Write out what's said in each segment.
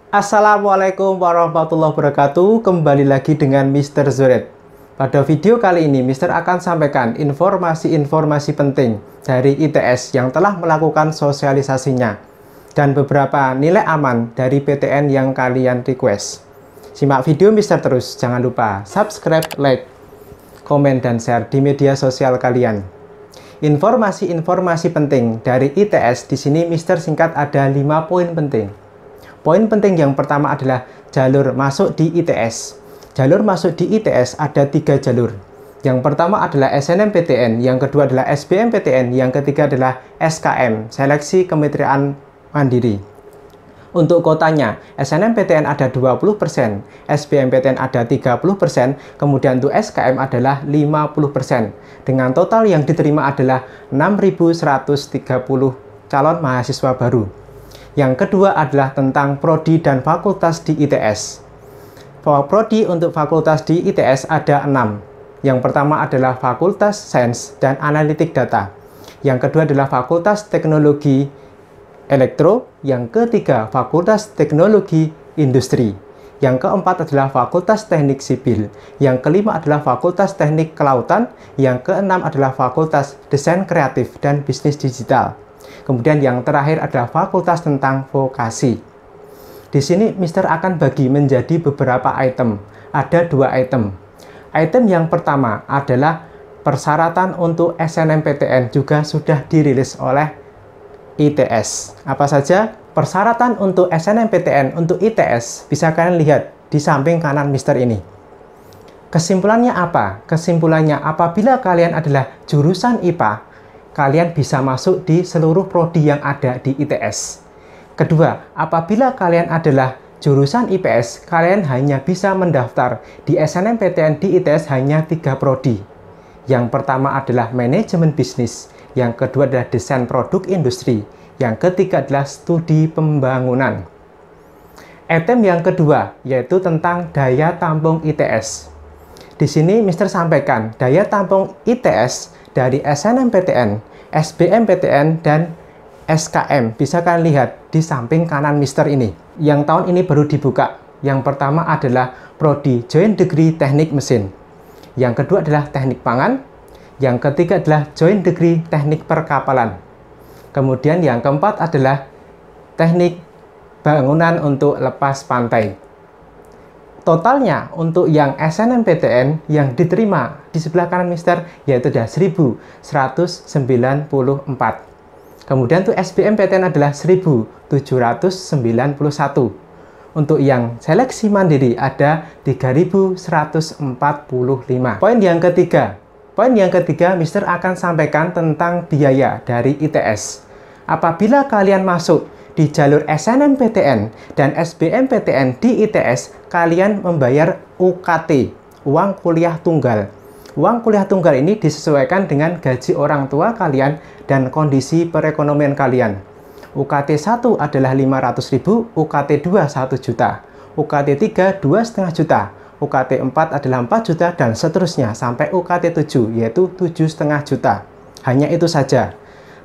Assalamualaikum warahmatullahi wabarakatuh. Kembali lagi dengan Mr. Zoret. Pada video kali ini, Mr. akan sampaikan informasi-informasi penting dari ITS yang telah melakukan sosialisasinya dan beberapa nilai aman dari PTN yang kalian request. Simak video Mr. terus. Jangan lupa subscribe, like, komen, dan share di media sosial kalian. Informasi-informasi penting dari ITS di sini Mr. singkat ada 5 poin penting. Poin penting yang pertama adalah jalur masuk di ITS. Jalur masuk di ITS ada 3 jalur. Yang pertama adalah SNMPTN, yang kedua adalah SBMPTN, yang ketiga adalah SKM, Seleksi Kemitraan Mandiri. Untuk kotanya, SNMPTN ada 20%, SBMPTN ada 30%, kemudian untuk SKM adalah 50%. Dengan total yang diterima adalah 6.130 calon mahasiswa baru. Yang kedua adalah tentang prodi dan fakultas di ITS. Prodi untuk fakultas di ITS ada 6. Yang pertama adalah Fakultas Sains dan Analitik Data. Yang kedua adalah Fakultas Teknologi Elektro. Yang ketiga Fakultas Teknologi Industri. Yang keempat adalah Fakultas Teknik Sipil. Yang kelima adalah Fakultas Teknik Kelautan. Yang keenam adalah Fakultas Desain Kreatif dan Bisnis Digital. Kemudian yang terakhir adalah fakultas tentang vokasi. Di sini Mr. akan bagi menjadi beberapa item. Ada 2 item. Item yang pertama adalah persyaratan untuk SNMPTN juga sudah dirilis oleh ITS. Apa saja? Persyaratan untuk SNMPTN untuk ITS bisa kalian lihat di samping kanan Mr. ini. Kesimpulannya apa? Kesimpulannya apabila kalian adalah jurusan IPA, kalian bisa masuk di seluruh prodi yang ada di ITS. Kedua, apabila kalian adalah jurusan IPS, kalian hanya bisa mendaftar di SNMPTN di ITS hanya 3 prodi. Yang pertama adalah manajemen bisnis, yang kedua adalah desain produk industri, yang ketiga adalah studi pembangunan. Item yang kedua yaitu tentang daya tampung ITS. Di sini Mr. sampaikan daya tampung ITS dari SNMPTN, SBMPTN, dan SKM. Bisa kalian lihat di samping kanan Mr. ini. Yang tahun ini baru dibuka. Yang pertama adalah Prodi Joint Degree Teknik Mesin. Yang kedua adalah Teknik Pangan. Yang ketiga adalah Joint Degree Teknik Perkapalan. Kemudian yang keempat adalah Teknik Bangunan untuk Lepas Pantai. Totalnya untuk yang SNMPTN yang diterima di sebelah kanan Mr. yaitu ada 1.194. Kemudian untuk SBMPTN adalah 1.791. Untuk yang seleksi mandiri ada 3.145. Poin yang ketiga Mr. akan sampaikan tentang biaya dari ITS. Apabila kalian masuk di jalur SNMPTN dan SBMPTN di ITS, kalian membayar UKT, uang kuliah tunggal. Uang kuliah tunggal ini disesuaikan dengan gaji orang tua kalian dan kondisi perekonomian kalian. UKT 1 adalah 500.000, UKT 2 1 juta, UKT 3 2,5 juta, UKT 4 adalah 4 juta, dan seterusnya sampai UKT 7 yaitu 7,5 juta. Hanya itu saja.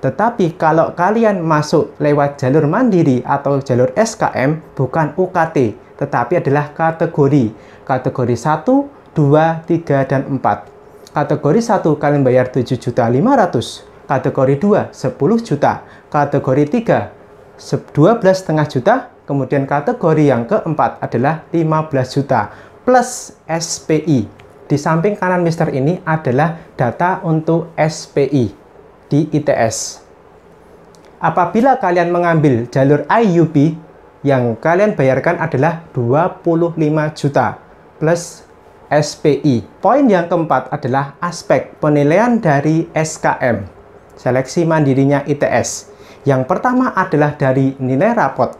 Tetapi kalau kalian masuk lewat jalur mandiri atau jalur SKM, bukan UKT, tetapi adalah kategori. Kategori 1, 2, 3, dan 4. Kategori 1 kalian bayar 7.500.000. Kategori 2, 10 juta. Kategori 3, 12,5 juta. Kemudian kategori yang keempat adalah 15 juta. Plus SPI. Di samping kanan Mr. ini adalah data untuk SPI di ITS. Apabila kalian mengambil jalur IUP, yang kalian bayarkan adalah 25 juta plus SPI. Poin yang keempat adalah aspek penilaian dari SKM, seleksi mandirinya ITS. Yang pertama adalah dari nilai rapot.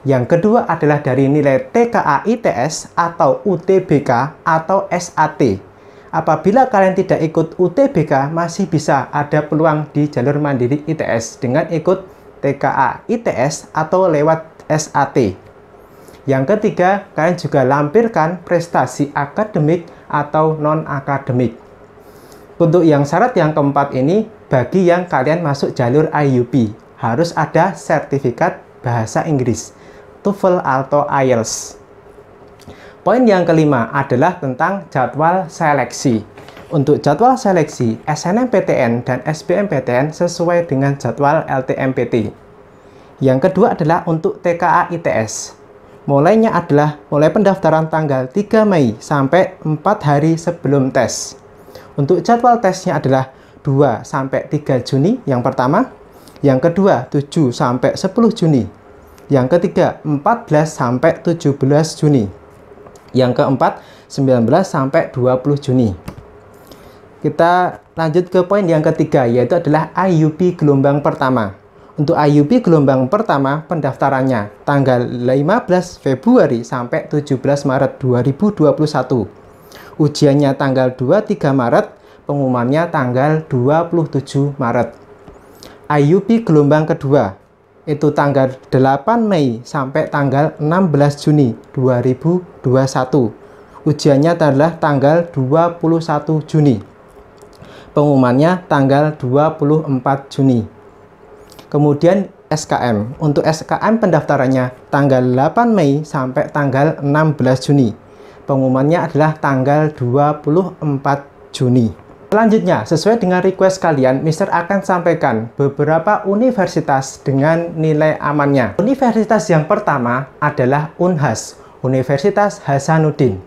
Yang kedua adalah dari nilai TKA ITS atau UTBK atau SAT. Apabila kalian tidak ikut UTBK, masih bisa ada peluang di jalur mandiri ITS dengan ikut TKA ITS atau lewat SAT. Yang ketiga, kalian juga lampirkan prestasi akademik atau non-akademik. Untuk yang syarat yang keempat ini, bagi yang kalian masuk jalur IUP, harus ada sertifikat bahasa Inggris. TOEFL atau IELTS. Poin yang kelima adalah tentang jadwal seleksi. Untuk jadwal seleksi, SNMPTN dan SBMPTN sesuai dengan jadwal LTMPT. Yang kedua adalah untuk TKA ITS. Mulai pendaftaran tanggal 3 Mei sampai 4 hari sebelum tes. Untuk jadwal tesnya adalah 2-3 Juni yang pertama, yang kedua 7-10 Juni, yang ketiga 14-17 Juni, yang keempat 19-20 Juni. Kita lanjut ke poin yang ketiga, yaitu adalah IUP gelombang pertama. Untuk IUP gelombang pertama, pendaftarannya tanggal 15 Februari sampai 17 Maret 2021. Ujiannya tanggal 23 Maret, pengumumannya tanggal 27 Maret. IUP gelombang kedua, itu tanggal 8 Mei sampai tanggal 16 Juni 2021. Ujiannya adalah tanggal 21 Juni. Pengumumannya tanggal 24 Juni. Kemudian SKM. Untuk SKM pendaftarannya tanggal 8 Mei sampai tanggal 16 Juni. Pengumumannya adalah tanggal 24 Juni. Selanjutnya, sesuai dengan request kalian, Mister akan sampaikan beberapa universitas dengan nilai amannya. Universitas yang pertama adalah UNHAS, Universitas Hasanuddin.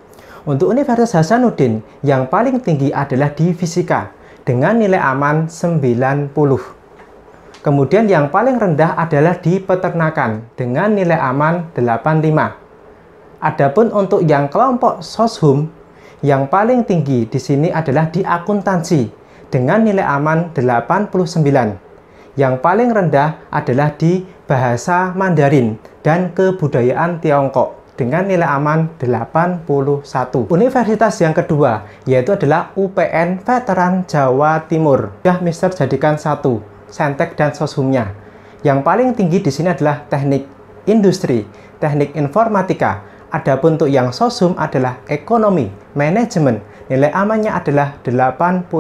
Untuk Universitas Hasanuddin, yang paling tinggi adalah di fisika, dengan nilai aman 90. Kemudian yang paling rendah adalah di peternakan, dengan nilai aman 85. Adapun untuk yang kelompok soshum, yang paling tinggi di sini adalah di akuntansi dengan nilai aman 89. Yang paling rendah adalah di bahasa Mandarin dan kebudayaan Tiongkok dengan nilai aman 81. Universitas yang kedua yaitu adalah UPN Veteran Jawa Timur. Sudah Mister jadikan satu, Saintek dan soshumnya. Yang paling tinggi di sini adalah Teknik Industri, Teknik Informatika. Adapun untuk yang soshum adalah Ekonomi, Manajemen. Nilai amannya adalah 87.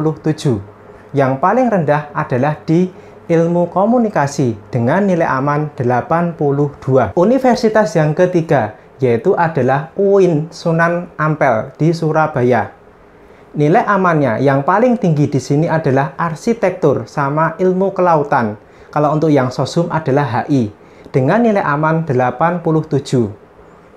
Yang paling rendah adalah di Ilmu Komunikasi dengan nilai aman 82. Universitas yang ketiga yaitu adalah UIN Sunan Ampel di Surabaya. Nilai amannya yang paling tinggi di sini adalah Arsitektur sama Ilmu Kelautan. Kalau untuk yang soshum adalah HI dengan nilai aman 87.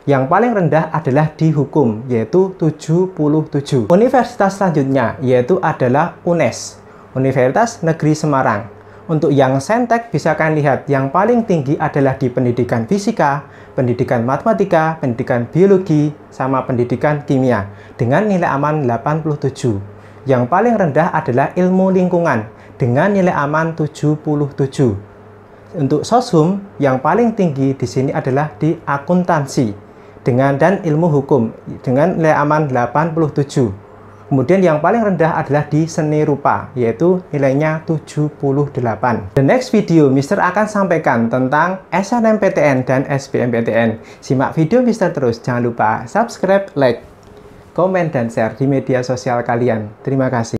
Yang paling rendah adalah di Hukum yaitu 77. Universitas selanjutnya yaitu adalah UNES, Universitas Negeri Semarang. Untuk yang Saintek bisa kalian lihat yang paling tinggi adalah di pendidikan fisika, pendidikan matematika, pendidikan biologi, sama pendidikan kimia dengan nilai aman 87. Yang paling rendah adalah ilmu lingkungan dengan nilai aman 77. Untuk soshum yang paling tinggi di sini adalah di akuntansi dan ilmu hukum dengan nilai aman 87. Kemudian yang paling rendah adalah di seni rupa, yaitu nilainya 78. The next video, Mister akan sampaikan tentang SNMPTN dan SBMPTN. Simak video Mister terus, jangan lupa subscribe, like, komen, dan share di media sosial kalian. Terima kasih.